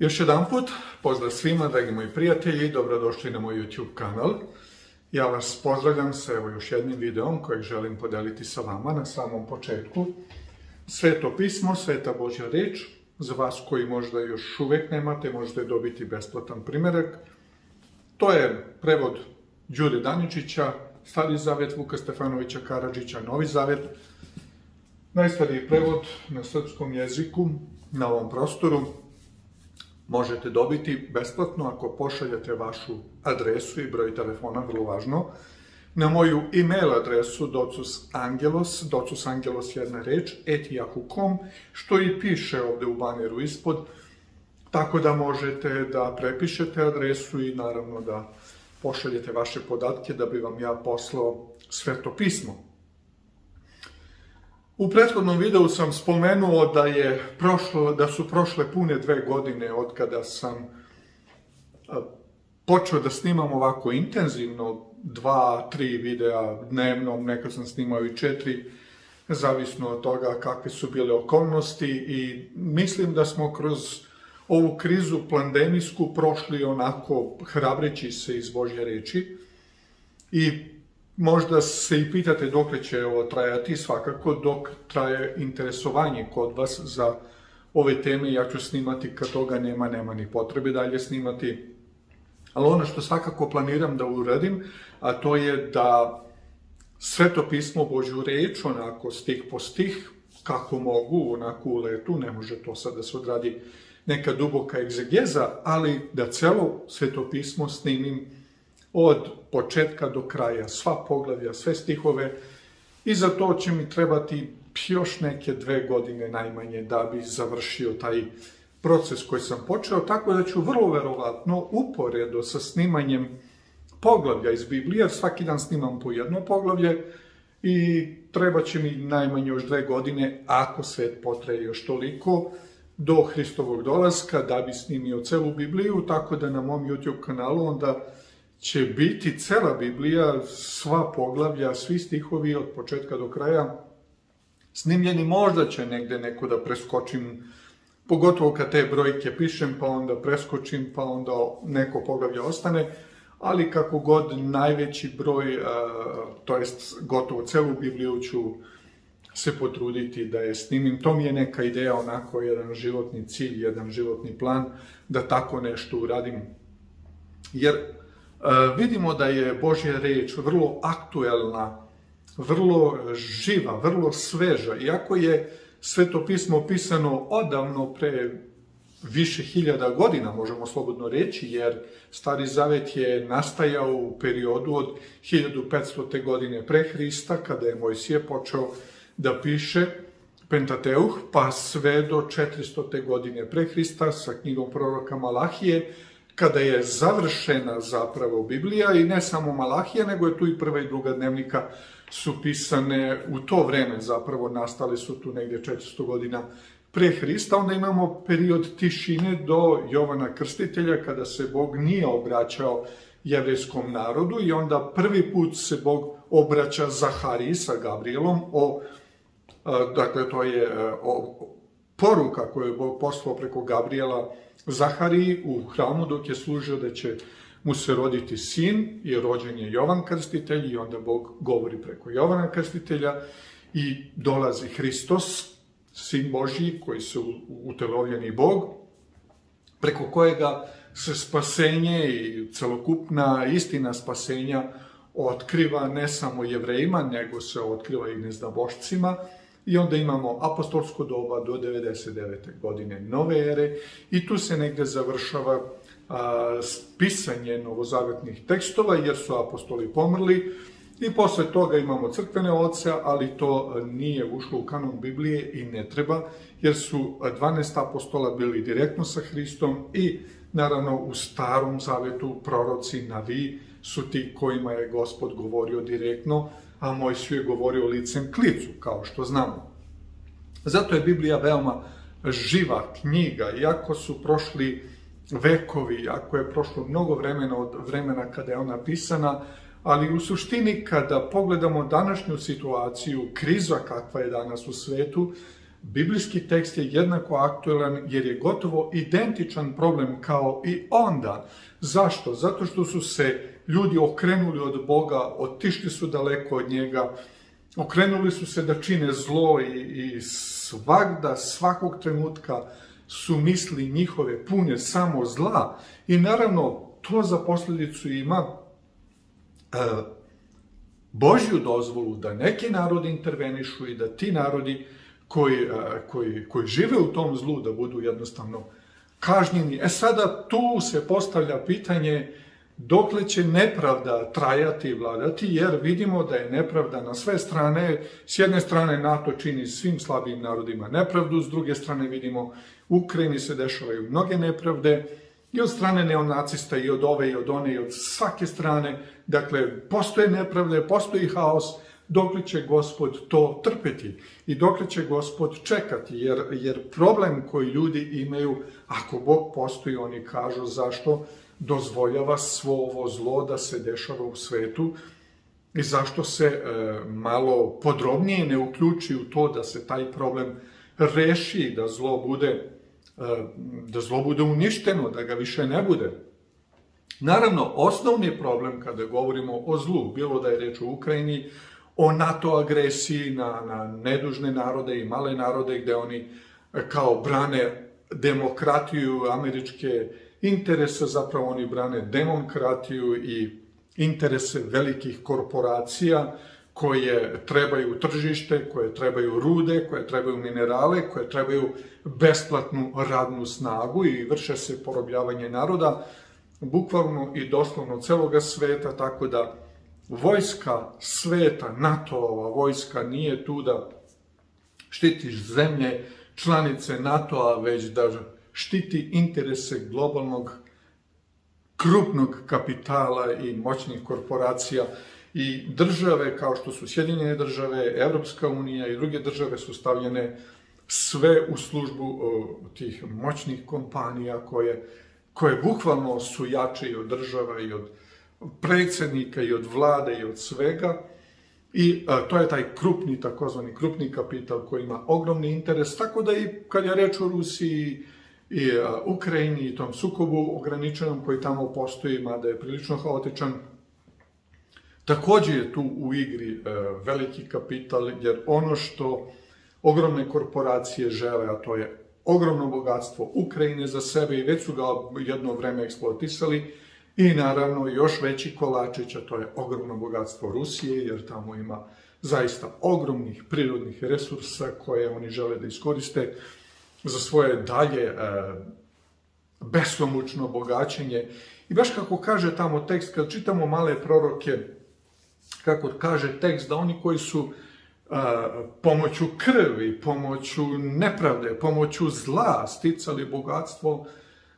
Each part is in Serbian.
Još jedan put, pozdrav svima, dragi moji prijatelji, dobrodošli na moj YouTube kanal. Ja vas pozdravljam sa još jednim videom kojeg želim podeliti sa vama na samom početku. Sveto pismo, Sveta Božja reč, za vas koji možda još uvek nemate, možete dobiti besplatan primerak. To je prevod Đure Daničića, Stari zavet, Vuka Stefanovića Karadžića, Novi zavet. Najstariji prevod na srpskom jeziku na ovom prostoru možete dobiti besplatno ako pošaljete vašu adresu i broj telefona, vrlo važno, na moju e-mail adresu docusangelos jedna reč, @yahoo.com, što i piše ovde u baneru ispod, tako da možete da prepišete adresu i naravno da pošaljete vaše podatke da bi vam ja poslao Sveto pismo. U prethodnom videu sam spomenuo da su prošle pune 2 godine od kada sam počeo da snimam ovako intenzivno 2-3 videa dnevno, nekad sam snimao i 4, zavisno od toga kakve su bile okolnosti, i mislim da smo kroz ovu krizu pandemijsku prošli onako hrabreći se iz Božje reči. I možda se i pitate dokle će ovo trajati, svakako dok traje interesovanje kod vas za ove teme. Ja ću snimati kad toga nema ni potrebe dalje snimati. Ali ono što svakako planiram da uradim, a to je da Sveto pismo, Božju reč, onako stih po stih, kako mogu, onako u letu, ne može to sad da se odradi neka duboka egzegeza, ali da celo Sveto pismo snimim od početka do kraja, sva poglavlja, sve stihove, i za to će mi trebati još neke 2 godine najmanje da bi završio taj proces koji sam počeo, tako da ću vrlo verovatno uporedo sa snimanjem poglavlja iz Biblije, jer svaki dan snimam po jedno poglavlje, i treba će mi najmanje još 2 godine, ako svet potraje još toliko, do Hristovog dolaska, da bi snimio celu Bibliju, tako da na mom YouTube kanalu onda će biti cela Biblija, sva poglavlja, svi stihovi od početka do kraja snimljeni. Možda će negde neko da preskočim, pogotovo kad te brojke pišem, pa onda preskočim, pa onda neko poglavlje ostane, ali kako god, najveći broj, to jest gotovo celu Bibliju ću se potruditi da je snimim. To mi je neka ideja, onako jedan životni cilj, jedan životni plan, da tako nešto uradim. Jer vidimo da je Božja reč vrlo aktuelna, vrlo živa, vrlo sveža. Iako je Sveto pismo pisano odavno, pre više hiljada godina, možemo slobodno reći, jer Stari zavet je nastajao u periodu od 1500. godine pre Hrista, kada je Mojsije počeo da piše Pentateuh, pa sve do 400. godine pre Hrista sa knjigom proroka Malahije, kada je završena zapravo Biblija. I ne samo Malahija, nego je tu i prva i druga dnevnika su pisane u to vreme, zapravo nastale su tu negdje 400 godina pre Hrista. Onda imamo period tišine do Jovana Krstitelja, kada se Bog nije obraćao jevrejskom narodu, i onda prvi put se Bog obraća Zahariji sa Gabrielom, dakle to je poruka koju je Bog poslao preko Gabriela Zahariji u hramu dok je služio da će mu se roditi sin, i rođen je Jovan Krstitelj, i onda Bog govori preko Jovana Krstitelja i dolazi Hristos, sin Božji, koji se utelovljeni Bog, preko kojega se spasenje i celokupna istina spasenja otkriva ne samo Jevrejima, nego se otkriva i neznabošcima. I onda imamo apostolsko doba do 99. godine nove ere, i tu se negde završava pisanje novozavetnih tekstova, jer su apostoli pomrli, i posle toga imamo crkvene oce, ali to nije ušlo u kanon Biblije i ne treba, jer su 12 apostola bili direktno sa Hristom, i naravno u Starom zavetu proroci, naviji su ti kojima je Gospod govorio direktno, a Mojsiju je govorio licem k licu, kao što znamo. Zato je Biblija veoma živa knjiga, iako su prošli vekovi, iako je prošlo mnogo vremena od vremena kada je ona pisana, ali u suštini kada pogledamo današnju situaciju, kriza kakva je danas u svetu, biblijski tekst je jednako aktuelan jer je gotovo identičan problem kao i onda. Zašto? Zato što su se ljudi okrenuli od Boga, otišli su daleko od njega, okrenuli su se da čine zlo i svagda, svakog trenutka su misli njihove pune samo zla. I naravno, to za posljedicu ima Božju dozvolu da neki narodi intervenišu i da ti narodi koji žive u tom zlu da budu jednostavno kažnjeni. Sada tu se postavlja pitanje dokle će nepravda trajati i vladati, jer vidimo da je nepravda na sve strane. S jedne strane NATO čini svim slabijim narodima nepravdu, s druge strane vidimo u Ukrajini se dešavaju mnoge nepravde i od strane neonacista i od ove i od one i od svake strane. Dakle, postoje nepravde, postoji haos, dokle će Gospod to trpeti i dokle će Gospod čekati, jer problem koji ljudi imaju, ako Bog postoji, oni kažu zašto dozvoljava svo ovo zlo da se dešava u svetu i zašto se malo podrobnije ne uključi u to da se taj problem reši, da zlo bude uništeno, da ga više ne bude. Naravno, osnovni problem kada govorimo o zlu, bilo da je reč o Ukrajini, o NATO agresiji na nedužne narode i male narode gde oni kao brane demokratiju, američke interese, zapravo oni brane demokratiju i interese velikih korporacija koje trebaju tržište, koje trebaju rude, koje trebaju minerale, koje trebaju besplatnu radnu snagu i vrše se porobljavanje naroda, bukvalno i doslovno celoga sveta, tako da vojska sveta, NATO-ova vojska nije tu da štiti zemlje članice NATO-a, već da štiti interese globalnog krupnog kapitala i moćnih korporacija i države kao što su Sjedinjene države, Evropska unija i druge države su stavljene sve u službu tih moćnih kompanija koje bukvalno su jače i od država i od predsjednika i od vlade i od svega. I to je taj krupni, takozvani krupni kapital koji ima ogromni interes, tako da i kad je reč o Rusiji i Ukrajini i tom sukobu ograničenom koji tamo postoji, mada je prilično haotičan, također je tu u igri veliki kapital, jer ono što ogromne korporacije žele, a to je ogromno bogatstvo Ukrajine za sebe i već su ga jedno vreme eksploatisali, i naravno još veći kolačić, a to je ogromno bogatstvo Rusije, jer tamo ima zaista ogromnih prirodnih resursa koje oni žele da iskoriste za svoje dalje besomučno bogaćenje. I baš kako kaže tamo tekst, kad čitamo male proroke, kako kaže tekst da oni koji su pomoću krvi, pomoću nepravde, pomoću zla sticali bogatstvo,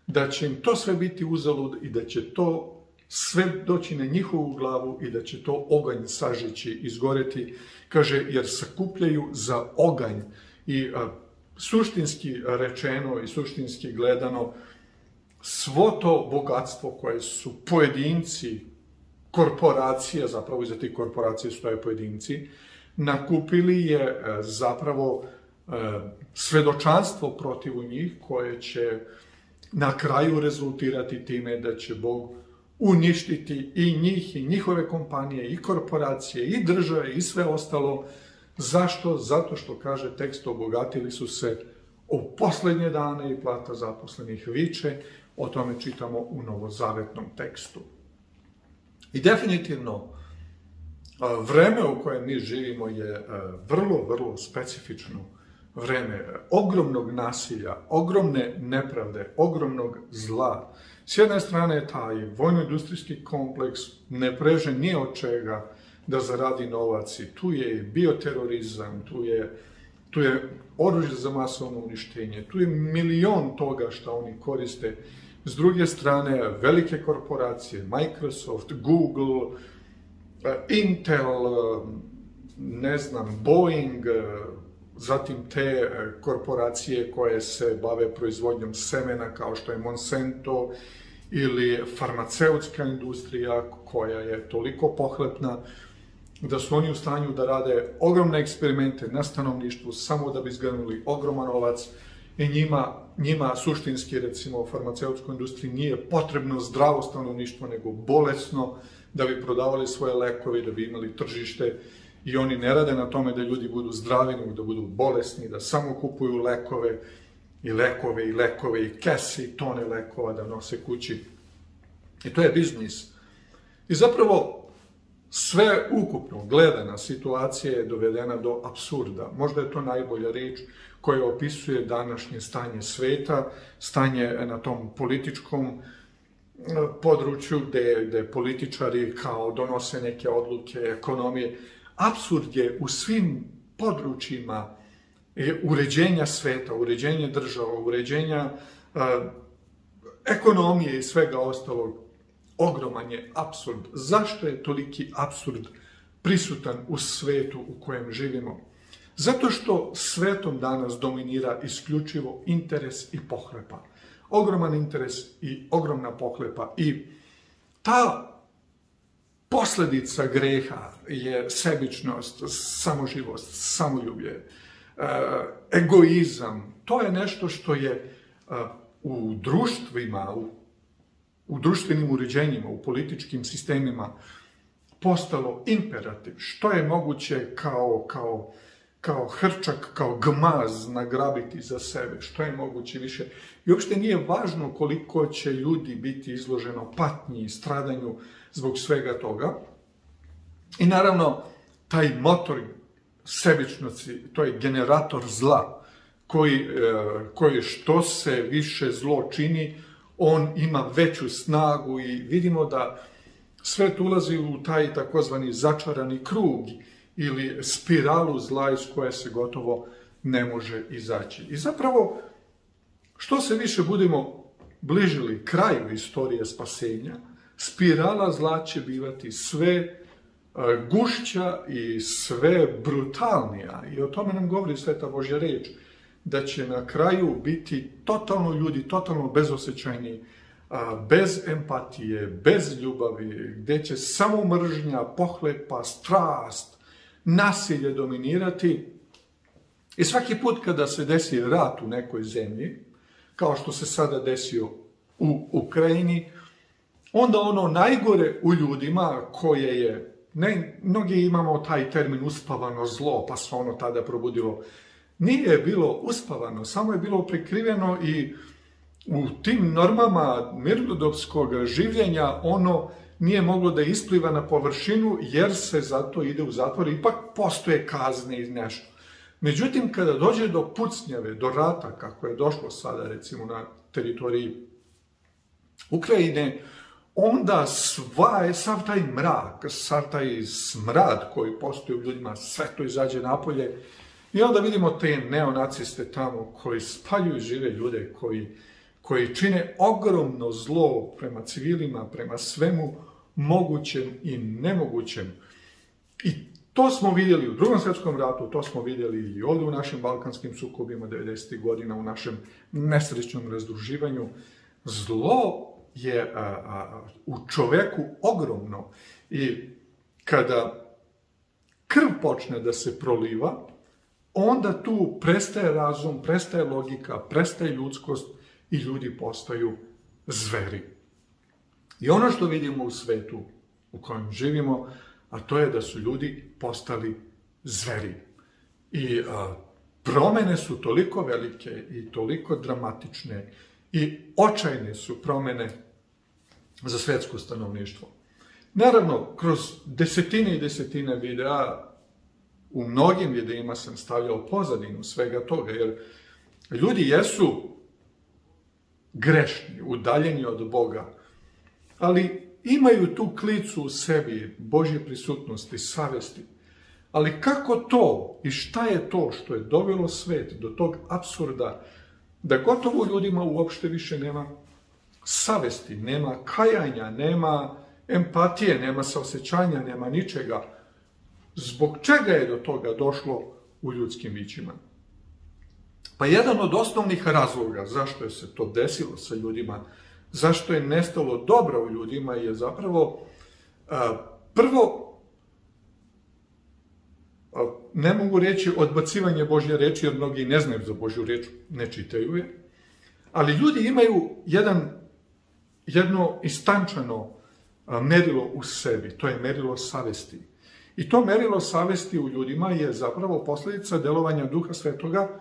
da će im to sve biti uzalud i da će to sve doći na njihovu glavu i da će to oganj sažeći, izgoreti, kaže, jer sakupljaju za oganj. I suštinski rečeno i suštinski gledano, svo to bogatstvo koje su pojedinci, korporacije, zapravo iza tih korporacije stoje pojedinci, nakupili je zapravo svedočanstvo protiv njih koje će na kraju rezultirati time da će Bog uništiti i njih, i njihove kompanije, i korporacije, i države, i sve ostalo. Zašto? Zato što, kaže tekst, obogatili su se u posljednje dane i plata zaposlenih viče. O tome čitamo u novozavetnom tekstu. I definitivno, vreme u kojem mi živimo je vrlo, vrlo specifično vreme ogromnog nasilja, ogromne nepravde, ogromnog zla. S jedne strane, taj vojno-industrijski kompleks ne preže ni od čega da zaradi novac. Tu je bioterorizam, tu je oružje za masovno uništenje, tu je milion toga što oni koriste. S druge strane, velike korporacije, Microsoft, Google, Intel, ne znam, Boeing, zatim te korporacije koje se bave proizvodnjom semena kao što je Monsanto ili farmaceutska industrija koja je toliko pohlepna da su oni u stanju da rade ogromne eksperimente na stanovništvu samo da bi zgrnuli ogroman novac i njima suštinski, recimo, u farmaceutskoj industriji nije potrebno zdravo stanovništvo, nego bolesno, da bi prodavali svoje lekove, da bi imali tržište, i oni ne rade na tome da ljudi budu zdravi, nego da budu bolesni, da samo kupuju lekove i kese i tone lekova da nose kući. I to je biznis. I zapravo sve ukupno gledana situacija je dovedena do apsurda. Možda je to najbolja reč koja opisuje današnje stanje sveta, stanje na tom političkom području gde političari kao donose neke odluke, ekonomije. Apsurd je u svim područjima uređenja sveta, uređenja država, uređenja ekonomije i svega ostalog. Ogroman je apsurd. Zašto je toliki apsurd prisutan u svetu u kojem živimo? Zato što svetom danas dominira isključivo interes i pohlepa. Ogroman interes i ogromna pohlepa. I ta posljedica greha je sebičnost, samoživost, samoljublje, egoizam. To je nešto što je u društvima, u društvenim uređenjima, u političkim sistemima postalo imperativ. Što je moguće kao hrčak, kao gmaz nagrabiti za sebe, što je moguće više. I uopšte nije važno koliko će ljudi biti izloženo patnji i stradanju zbog svega toga. I naravno, taj motor sebičnosti, to je generator zla, koji što se više zlo čini, on ima veću snagu i vidimo da svet ulazi u taj takozvani začarani krug ili spiralu zla iz koje se gotovo ne može izaći. I zapravo, što se više budemo bližili kraju istorije spasenja, spirala zla će bivati sve gušća i sve brutalnija. I o tome nam govori Sveta Božja reč, da će na kraju biti totalno ljudi, totalno bezosjećajni, bez empatije, bez ljubavi, gdje će samo mržnja, pohlepa, strast, nasilje dominirati. I svaki put kada se desi rat u nekoj zemlji, kao što se sada desio u Ukrajini, onda ono najgore u ljudima koje je, mnogi imamo taj termin uspavano zlo, pa se ono tada probudilo. Nije bilo uspavano, samo je bilo prikriveno i u tim normama mirnodopskog življenja ono nije moglo da ispliva na površinu jer se zato ide u zatvor, ipak postoje kazne i nešto. Međutim, kada dođe do pucnjave, do rata, kako je došlo sada recimo na teritoriji Ukrajine, onda sav taj mrak, sav taj smrad koji postoji u ljudima, sve to izađe napolje. I onda vidimo te neonaciste tamo koji spaljuju žive ljude, koji čine ogromno zlo prema civilima, prema svemu mogućem i nemogućem. I to smo vidjeli u Drugom svjetskom ratu, to smo vidjeli i ovdje u našim balkanskim sukobima 90. godina, u našem nesrećnom razdruživanju. Zlo je u čoveku ogromno i kada krv počne da se proliva, onda tu prestaje razum, prestaje logika, prestaje ljudskost i ljudi postaju zveri. I ono što vidimo u svetu u kojem živimo, a to je da su ljudi postali zveri. I promene su toliko velike i toliko dramatične i očajne su promene za svetsko stanovništvo. Naravno, kroz desetine i desetine videa, u mnogim videima sam stavljao pozadinu svega toga, jer ljudi jesu grešni, udaljeni od Boga, ali imaju tu klicu u sebi Božje prisutnosti, savesti. Ali kako to i šta je to što je dovelo svet do tog apsurda, da gotovo ljudima uopšte više nema savesti, nema kajanja, nema empatije, nema saosećanja, nema ničega. Zbog čega je do toga došlo u ljudskim bićima? Pa jedan od osnovnih razloga zašto je se to desilo sa ljudima, zašto je nestalo dobra u ljudima, je zapravo prvo ne mogu reći odbacivanje Božje reči, jer mnogi ne znaju za Božju reč, ne čitaju je, ali ljudi imaju jedno istančano merilo u sebi, to je merilo savesti. I to merilo savesti u ljudima je zapravo posljedica delovanja Duha Svetoga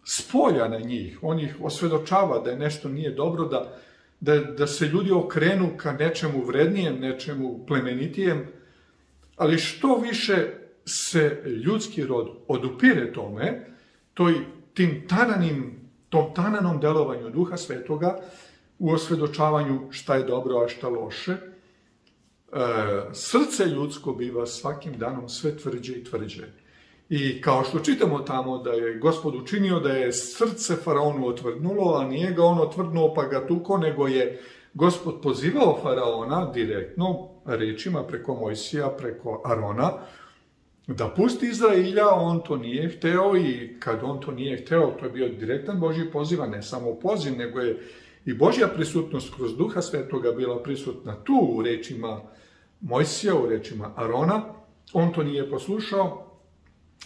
spolja na njih. On ih osvedočava da je nešto nije dobro, da se ljudi okrenu ka nečemu vrednijem, nečemu plemenitijem, ali što više se ljudski rod odupire tome, tom tananom delovanju Duha Svetoga u osvedočavanju šta je dobro, a šta loše, srce ljudsko biva svakim danom sve tvrđe i tvrđe. I kao što čitamo tamo da je Gospod učinio da je srce faraonu otvrdnulo, a nije ga on otvrdnuo pa ga tuko, nego je Gospod pozivao faraona direktno rečima preko Mojsija, preko Arona, da pusti Izrailja. On to nije hteo i kad on to nije hteo, to je bio direktan Božji poziv, a ne samo poziv, nego je i Božja prisutnost kroz Duha Svetoga bila prisutna tu u rečima Mojsija, u rečima Arona. On to nije poslušao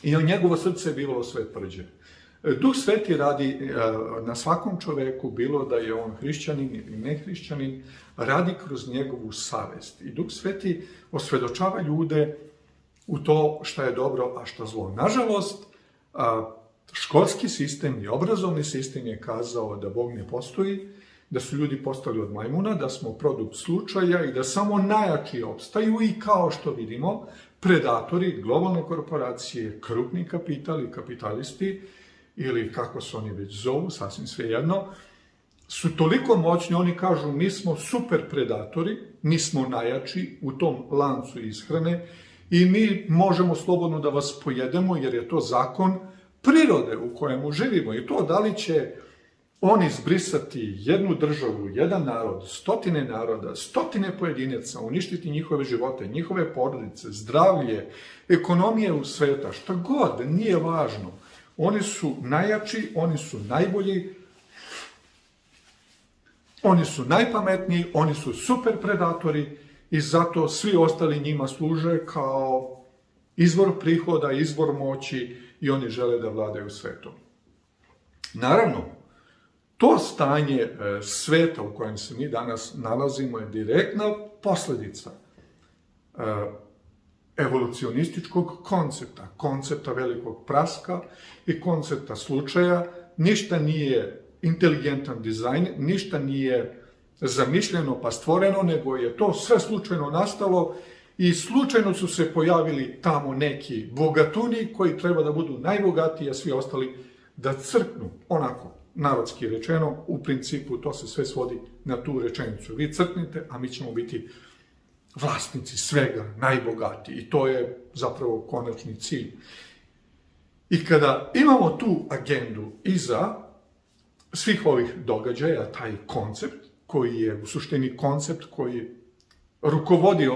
i njegovo srce je bivalo sve tvrđe. Duh Sveti radi na svakom čoveku, bilo da je on hrišćanin ili nehrišćanin, radi kroz njegovu savest. I Duh Sveti osvedočava ljude u to šta je dobro, a šta zlo. Nažalost, školski sistem i obrazovni sistem je kazao da Bog ne postoji, da su ljudi postali od majmuna, da smo produkt slučaja i da samo najjači opstaju i kao što vidimo, predatori, globalne korporacije, krupni kapital i kapitalisti, ili kako se oni već zovu, sasvim svejedno, su toliko moćni, oni kažu mi smo super predatori, mi smo najjači u tom lancu ishrane i mi možemo slobodno da vas pojedemo jer je to zakon prirode u kojemu živimo. I to da li će on izbrisati jednu državu, jedan narod, stotine naroda, stotine pojedinaca, uništiti njihove živote, njihove porodice, zdravlje, ekonomije u sveta, šta god, nije važno. Oni su najjači, oni su najbolji, oni su najpametniji, oni su super predatori i zato svi ostali njima služe kao izvor prihoda, izvor moći i oni žele da vladaju svetom. Naravno, to stanje sveta u kojem se mi danas nalazimo je direktna posljedica evolucionističkog koncepta velikog praska i koncepta slučaja. Ništa nije inteligentan dizajn, ništa nije zamišljeno pa stvoreno, nego je to sve slučajno nastalo i slučajno su se pojavili tamo neki bogatuni koji treba da budu najbogatiji, a svi ostali da crknu, onako, narodski rečeno, u principu to se sve svodi na tu rečenicu. Vi crknite, a mi ćemo biti vlasnici svega, najbogatiji. I to je zapravo konačni cilj. I kada imamo tu agendu iza svih ovih događaja, taj koncept, koji je u suštini koncept koji rukovodi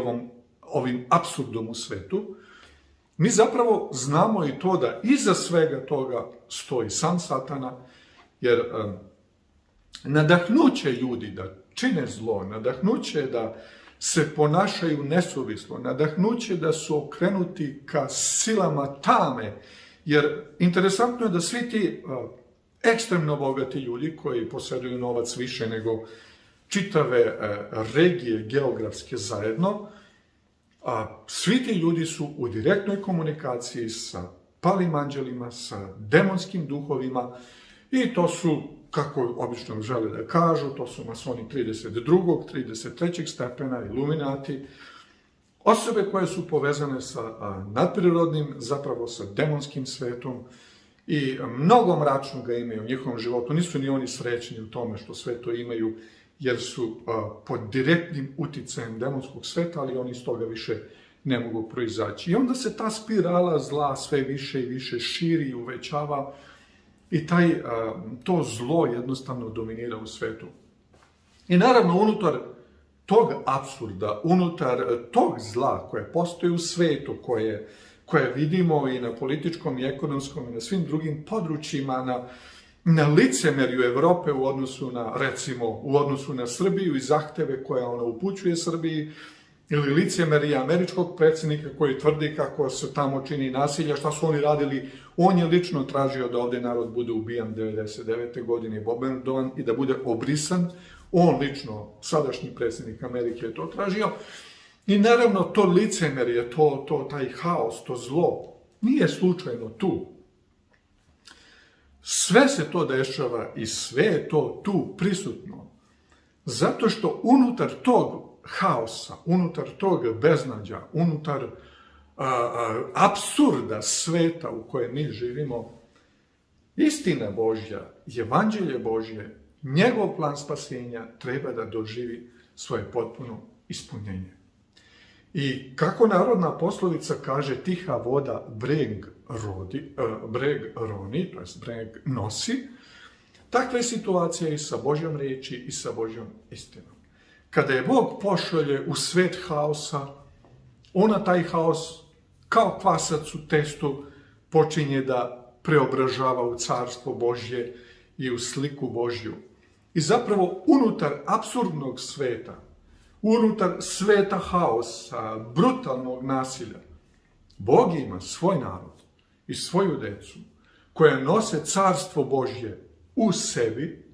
ovim apsurdom u svetu, mi zapravo znamo i to da iza svega toga stoji sam Satana, jer nadahnuće ljudi da čine zlo, nadahnuće da se ponašaju nesuvislo, nadahnuće da su okrenuti ka silama tame, jer interesantno je da svi ti ekstremno bogati ljudi koji posjeduju novac više nego čitave regije geografske zajedno, svi ti ljudi su u direktnoj komunikaciji sa palim anđelima, sa demonskim duhovima i to su, kako obično žele da kažu, to su masoni 32. 33. stepena, iluminati, osobe koje su povezane sa nadprirodnim, zapravo sa demonskim svetom i mnogo mračnog imaju u njihovom životu. Nisu ni oni srećni u tome što sve to imaju, jer su pod direktnim uticajem demonskog sveta, ali oni iz toga više ne mogu proizaći. I onda se ta spirala zla sve više i više širi i uvećava i to zlo jednostavno dominira u svetu. I naravno, unutar tog apsurda, unutar tog zla koje postoji u svetu, koje vidimo i na političkom i ekonomskom i na svim drugim područjima, na licemerju Evrope u odnosu na, recimo, u odnosu na Srbiju i zahteve koje ona upućuje Srbiji, Ili licemerija američkog predsjednika koji tvrdi kako se tamo čini nasilja, šta su oni radili. On je lično tražio da ovdje narod bude ubijan 99. godine i bombardovan i da bude obrisan. On lično, sadašnji predsjednik Amerike, je to tražio. I naravno to licemerje, taj haos, to zlo, nije slučajno tu. Sve se to dešava i sve je to tu prisutno. Zato što unutar tog haosa, unutar tog beznađa, unutar apsurda sveta u kojem mi živimo, istina Božja, evanđelje Božje, njegov plan spasenja treba da doživi svoje potpuno ispunjenje. I kako narodna poslovica kaže, tiha voda breg roni, to jest breg nosi, takva je situacija i sa Božjom riječi i sa Božjom istinom. Kada je Bog pošalje u svet haosa, ona taj haos kao kvasac u testu počinje da preobražava u carstvo Božje i u sliku Božju. I zapravo unutar apsurdnog sveta, unutar sveta haosa, brutalnog nasilja, Bog ima svoj narod i svoju decu koja nose carstvo Božje u sebi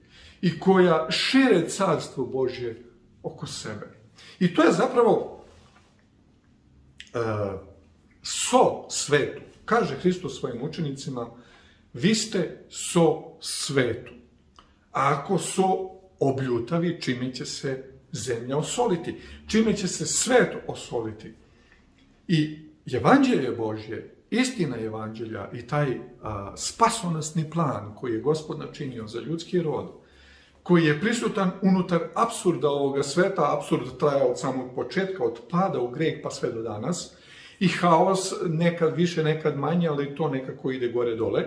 i koja šire carstvo Božje oko sebe. I to je zapravo so svetu. Kaže Hristos svojim učenicima, vi ste so svetu. A ako so obljutavi, čime će se zemlja osoliti? Čime će se svet osoliti? I evanđelje Božje, istina evanđelja i taj spasonosni plan koji je Gospod načinio za ljudski rod, koji je prisutan unutar apsurda ovoga sveta, apsurd traja od samog početka, od pada u greh pa sve do danas, i haos nekad više, nekad manje, ali to nekako ide gore dole.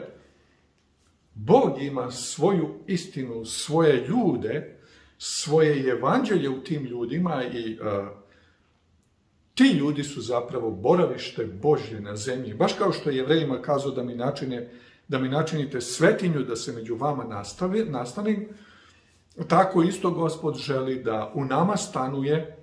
Bog ima svoju istinu, svoje ljude, svoje evanđelje u tim ljudima i ti ljudi su zapravo boravište Božje na zemlji. Baš kao što je Jevrejima kazao da mi načinite svetinju, da se među vama nastanim, tako isto Gospod želi da u nama stanuje,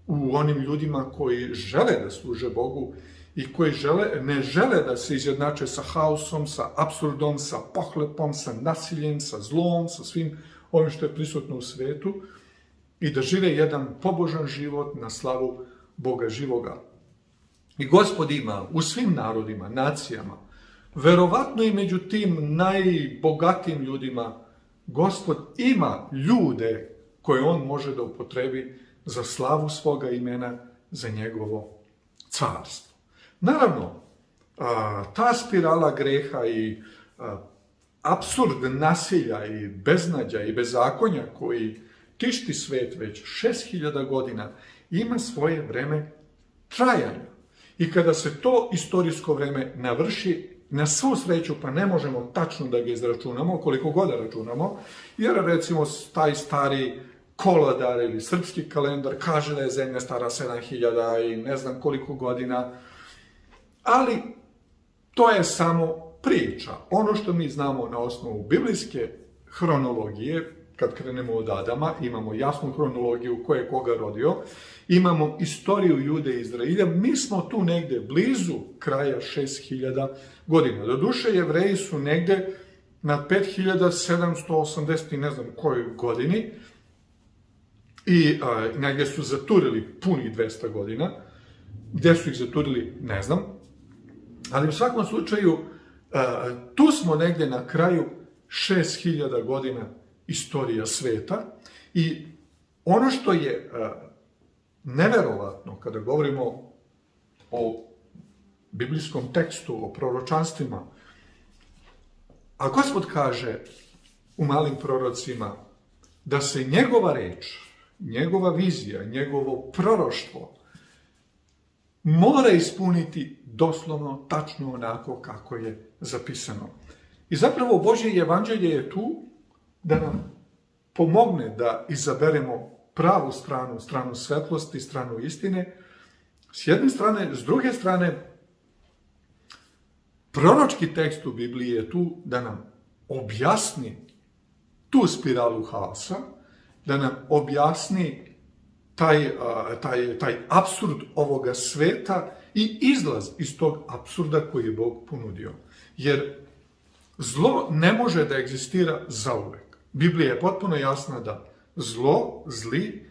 u onim ljudima koji žele da služe Bogu i koji ne žele da se izjednače sa haosom, sa apsurdom, sa pohlepom, sa nasiljem, sa zlom, sa svim ovim što je prisutno u svetu i da žive jedan pobožan život na slavu Boga živoga. I Gospod ima u svim narodima, nacijama, verovatno i među tim najbogatijim ljudima, Gospod ima ljude koje on može da upotrebi za slavu svoga imena, za njegovo carstvo. Naravno, ta spirala greha i apsurd nasilja i beznađa i bezakonja koji tišti svet već 6000 godina ima svoje vreme trajanja. I kada se to istorijsko vreme navrši, na svu sreću, pa ne možemo tačno da ga izračunamo, koliko god da računamo, jer recimo taj stari koladar ili srpski kalendar kaže da je zemlja stara 7000 i ne znam koliko godina, ali to je samo priča. Ono što mi znamo na osnovu biblijske hronologije, kad krenemo od Adama, imamo jasnu hronologiju ko je koga rodio, imamo istoriju Jude i Izraelja, mi smo tu negde blizu kraja 6000 godina. Doduše, Jevreji su negde na 5780 i ne znam kojoj godini i negde su zaturili punih 200 godina. Gde su ih zaturili, ne znam. Ali u svakom slučaju, tu smo negde na kraju 6000 godina istorija sveta i ono što je neverovatno kada govorimo o biblijskom tekstu, o proročanstvima, a Gospod kaže u malim prorocima da se njegova reč, njegova vizija, njegovo proroštvo mora ispuniti doslovno, tačno onako kako je zapisano. I zapravo Božje evanđelje je tu da nam pomogne da izaberemo pravu stranu, stranu svetlosti, stranu istine, s jedne strane, s druge strane, proročki tekst u Bibliji je tu da nam objasni tu spiralu haosa, da nam objasni taj apsurd ovoga sveta i izlaz iz tog apsurda koji je Bog ponudio. Jer zlo ne može da egzistira zauvek. Biblija je potpuno jasna da zlo, zli,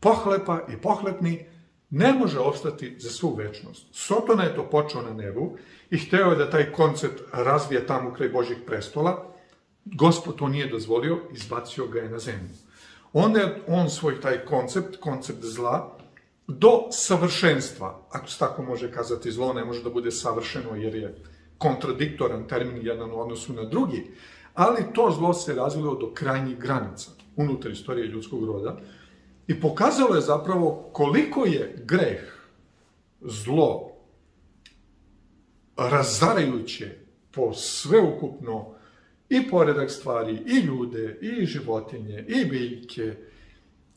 pohlepa i pohlepni ne može opstati za svu večnost. Sotona je to počeo na nebu i hteo je da taj koncept razvije tamo kraj Božjih prestola. Gospod to nije dozvolio, izbacio ga je na zemlju. Onda je on svoj taj koncept zla, do savršenstva, ako se tako može kazati, zlo ne može da bude savršeno jer je kontradiktoran termin jedan u odnosu na drugi, ali to zlo se razvilo do krajnjih granica unutar istorije ljudskog roda i pokazalo je zapravo koliko je greh, zlo, razarajuće po sveukupno i poredak stvari, i ljude, i životinje, i biljke,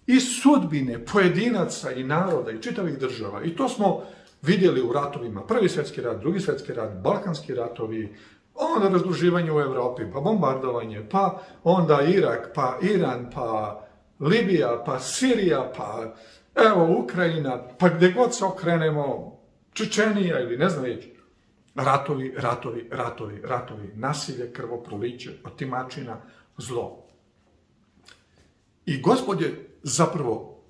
i sudbine pojedinaca i naroda i čitavih država. I to smo vidjeli u ratovima. Prvi svjetski rat, drugi svjetski rat, balkanski ratovi, onda razdruživanje u Evropi, pa bombardovanje, pa onda Irak, pa Iran, pa Libija, pa Sirija, pa evo Ukrajina, pa gdje god se okrenemo, Čečenija ili ne znam već. Ratovi, nasilje, krvoproliće, otimačina, zlo. I Gospod je zapravo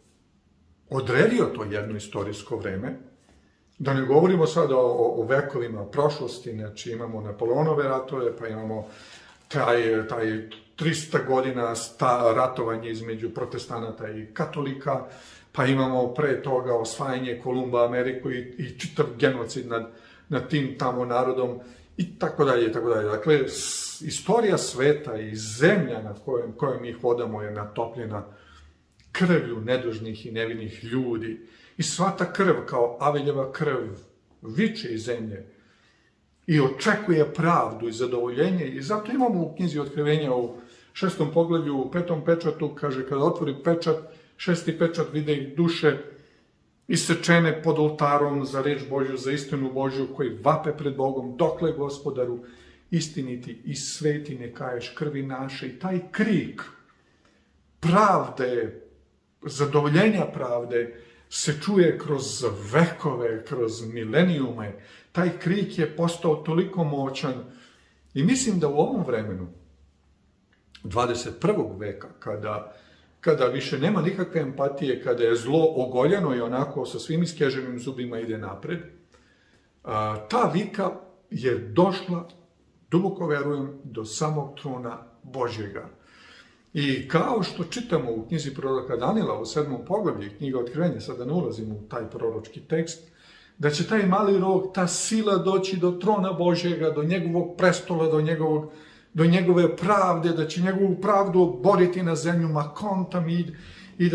odredio to jedno istorijsko vreme, da ne govorimo sada o vekovima prošlosti, znači imamo Napoleonove ratove, pa imamo taj 300 godina ratovanje između protestanata i katolika, pa imamo pre toga osvajanje Kolumba Ameriku i čitav genocid nad tim tamo narodom i tako dalje, i tako dalje. Dakle, istorija sveta i zemlja na kojoj mi hodamo je natopljena krvlju nedužnih i nevinih ljudi. I sva ta krv, kao Aveljeva krv, viče iz zemlje i očekuje pravdu i zadovoljenje. I zato imamo u knjizi Otkrivenja u 6. poglavlju, u 5. pečatu, kaže, kada otvori pečat, 6. pečat vide ih duše isečene pod oltarom za reč Božju, za istinu Božju, koji vape pred Bogom, dokle Gospodaru, istiniti i sveti ne kaješ krvi naše. I taj krik pravde, zadovoljenja pravde, se čuje kroz vekove, kroz milenijume. Taj krik je postao toliko moćan i mislim da u ovom vremenu, 21. veka, kada više nema nikakve empatije, kada je zlo ogoljeno i onako sa svim iskeženim zubima ide napred, ta vika je došla, duboko verujem, do samog trona Božjega. I kao što čitamo u knjizi proroka Danila u 7. poglavlju, knjiga Otkrivenja, sada ne ulazim u taj proročki tekst, da će taj mali rog, ta sila doći do trona Božjega, do njegovog prestola, do njegove pravde, da će njegovu pravdu oboriti na zemlju makontam i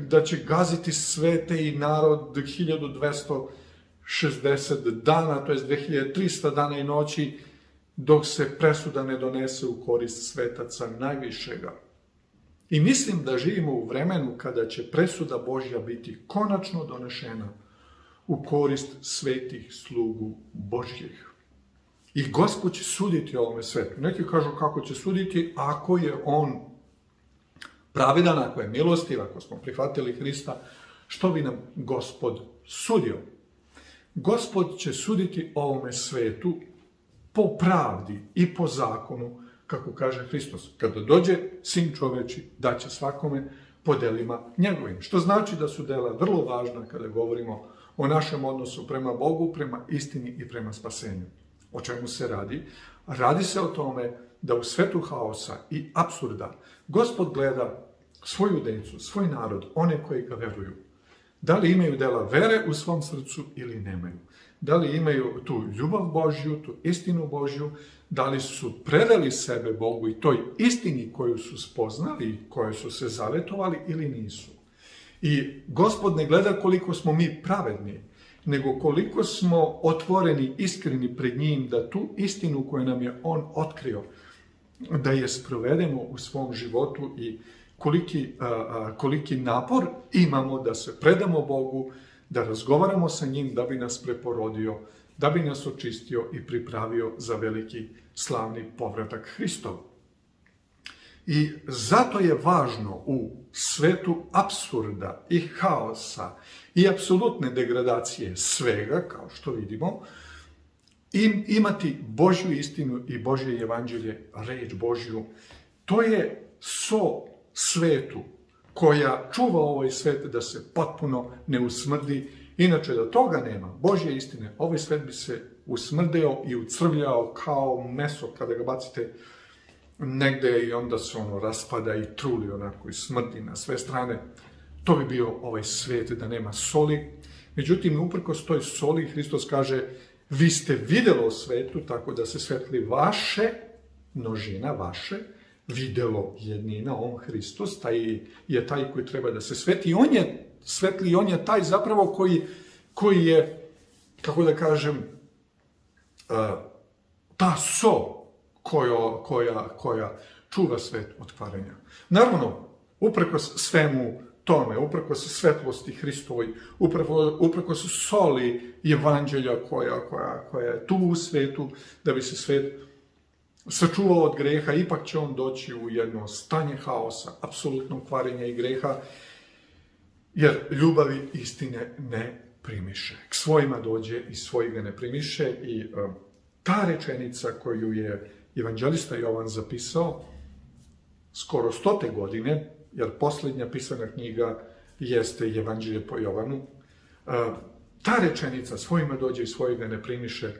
da će gaziti svete i narod 1260 dana, to je 2300 dana i noći, dok se presuda ne donese u korist svetaca najvišega. I mislim da živimo u vremenu kada će presuda Božja biti konačno donešena u korist svetih slugu Božjih. I Gospod će suditi ovome svetu. Neki kažu kako će suditi ako je on pravedan, ako je milostiv, ako smo prihvatili Hrista, što bi nam Gospod sudio? Gospod će suditi ovome svetu po pravdi i po zakonu, kako kaže Hristos. Kada dođe Sin čoveči, daće svakome po delima njegovim. Što znači da su dela vrlo važna kada govorimo o našem odnosu prema Bogu, prema istini i prema spasenju. O čemu se radi? Radi se o tome da u svetu haosa i apsurda Gospod gleda svoju decu, svoj narod, one koji ga veruju. Da li imaju dela vere u svom srcu ili nemaju? Da li imaju tu ljubav Božju, tu istinu Božju? Da li su predali sebe Bogu i toj istini koju su spoznali, koju su se zavetovali ili nisu? I Gospod ne gleda koliko smo mi pravedni, nego koliko smo otvoreni, iskreni pred njim, da tu istinu koju nam je on otkrio, da je sprovedemo u svom životu i koliki napor imamo da se predamo Bogu, da razgovaramo sa njim, da bi nas preporodio, da bi nas očistio i pripravio za veliki slavni povratak Hristov. I zato je važno u svetu apsurda i haosa i apsolutne degradacije svega, kao što vidimo, imati Božju istinu i Božje evanđelje, reč Božju. To je so svetu koja čuva ovaj svet da se potpuno ne usmrdi. Inače, da toga nema, Božje istine, ovaj svet bi se usmrdeo i ucrvljao kao meso kada ga bacite negde i onda se ono raspada i truli onako i smrdi na sve strane. To bi bio ovaj svet da nema soli. Međutim, uprkos toj soli, Hristos kaže, vi ste videlo svetu, tako da se svetli vaše, množina vaše, videlo jednina, on Hristos, taj je taj koji treba da se sveti. On je svetli, on je taj zapravo koji je, kako da kažem, ta so koja čuva svet od kvarenja. Naravno, uprkos svemu tome, uprkos svetlosti Hristovoj, uprkos soli evanđelja koja je tu u svetu, da bi se svet sačuvao od greha, ipak će on doći u jedno stanje haosa, apsolutnog kvarenja i greha, jer ljubavi istine ne primiše. K svojima dođe i svoji ga ne primiše i ta rečenica koju je evanđelista Jovan zapisao skoro 100. godine, jer posljednja pisana knjiga jeste Evanđelje po Jovanu, ta rečenica svojima dođe i svojega ne primiše,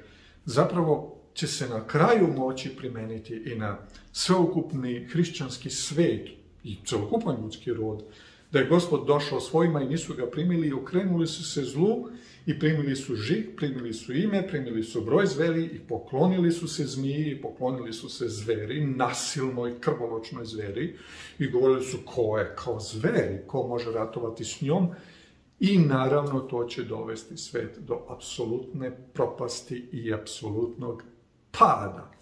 zapravo će se na kraju moći primeniti i na sveukupni hrišćanski svet i celokupan ljudski rod, da je Gospod došao svojima i nisu ga primili i okrenuli su se zlu i primili su žig, primili su ime, primili su broj zveri i poklonili su se zmiji i poklonili su se zveri, nasilnoj, krvoločnoj zveri i govorili su ko je kao zveri, ko može ratovati s njom i naravno to će dovesti svet do apsolutne propasti i apsolutnog pada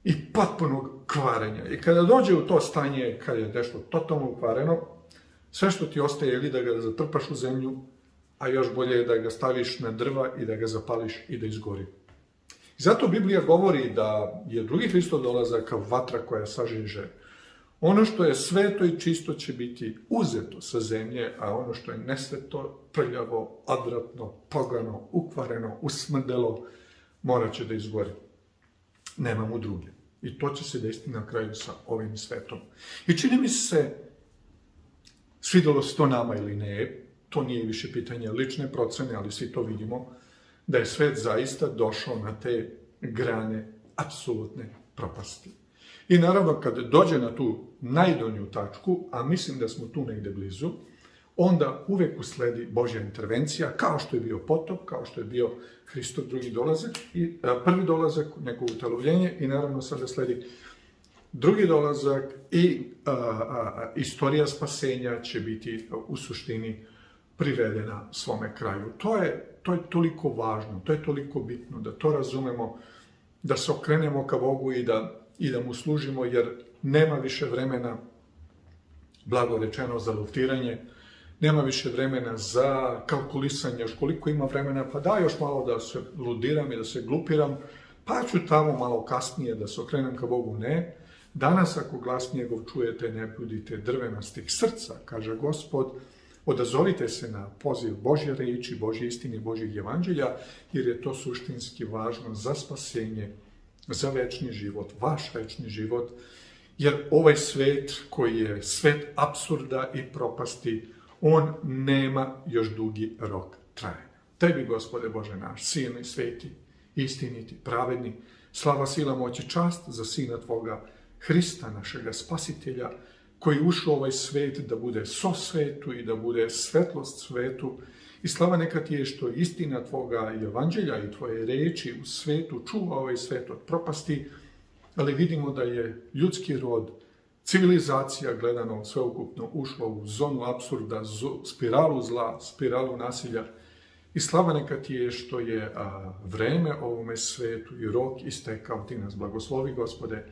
i potpunog kvarenja. I kada dođe u to stanje, kada je nešto totalno ukvareno, sve što ti ostaje ili da ga zatrpaš u zemlju, a još bolje je da ga staviš na drva i da ga zapališ i da izgori. I zato Biblija govori da je drugi Hristov dolazak kao vatra koja sažiže. Ono što je sveto i čisto će biti uzeto sa zemlje, a ono što je nesveto, prljavo, odvratno, pogano, ukvareno, usmrdelo, morat će da izgori. Nema mu druge. I to će se desiti na kraju sa ovim svetom. I čini mi se, svidelo se to nama ili ne, to nije više pitanje lične procene, ali svi to vidimo, da je svet zaista došao na te grane apsolutne propasti. I naravno, kad dođe na tu najdonju tačku, a mislim da smo tu negde blizu, onda uvek usledi Božja intervencija, kao što je bio potop, kao što je bio Hristov drugi dolazak, i prvi dolazak, njegovo utelovljenje, i naravno sada sledi drugi dolazak i istorija spasenja će biti u suštini privedena svome kraju. To je toliko važno, to je toliko bitno da to razumemo, da se okrenemo ka Bogu i da mu služimo, jer nema više vremena, blago rečeno, za luftiranje, nema više vremena za kalkulisanje, još koliko ima vremena, pa da još malo da se ludiram i da se glupiram, pa ću tamo malo kasnije da se okrenem ka Bogu. Ne. Danas ako glas njegov čujete, ne budite drvenastih srca, kaže Gospod, odazovite se na poziv Božje reči, Božje istine, Božjeg evanđelja, jer je to suštinski važno za spasenje, za večni život, vaš večni život, jer ovaj svet koji je svet apsurda i propasti, on nema još dugi rok trajanja. Tebi, Gospode Bože naš, silni, sveti, istiniti, pravedni, slava, sila, moć i čast za Sina Tvoga, Hrista, našega Spasitelja, koji ušao u ovaj svet da bude so svetu i da bude svetlost svetu. I slava neka ti je što istina Tvoga evanđelja i Tvoje reči u svetu čuva ovaj svet od propasti, ali vidimo da je ljudski rod, civilizacija gledano sveukupno ušla u zonu apsurda, spiralu zla, spiralu nasilja. I slava neka ti je što je vreme ovome svetu i rok istekao. Ti nas blagoslovi, Gospode,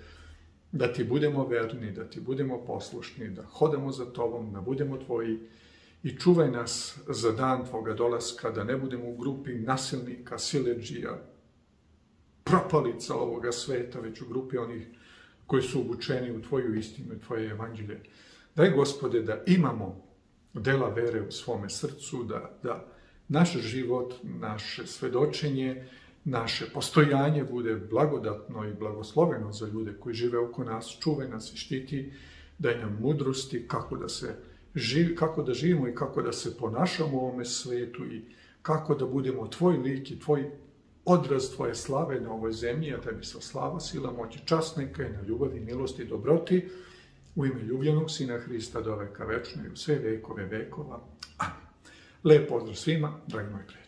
da ti budemo verni, da ti budemo poslušni, da hodamo za Tobom, da budemo Tvoji i čuvaj nas za dan Tvoga dolaska, da ne budemo u grupi nasilnika, siledžija, propalica ovoga sveta, već u grupi onih koji su obučeni u Tvoju istinu i Tvoje evanđelje. Daj, Gospode, da imamo dela vere u svome srcu, da naš život, naše svedočenje, naše postojanje bude blagodatno i blagosloveno za ljude koji žive oko nas, čuvaj nas i štiti, daj nam mudrosti kako da živimo i kako da se ponašamo u ovome svetu i kako da budemo Tvoj lik i Tvoj odraz Tvoje slave na ovoj zemlji, a Tebi sva slava, sila, moć i čast neka je na ljubavi, milosti i dobroti, u ime ljubljenog Sina Hrista do veka večna i u sve vekove vekova. Amen. Lep pozdrav svima, dragi moji prijatelji.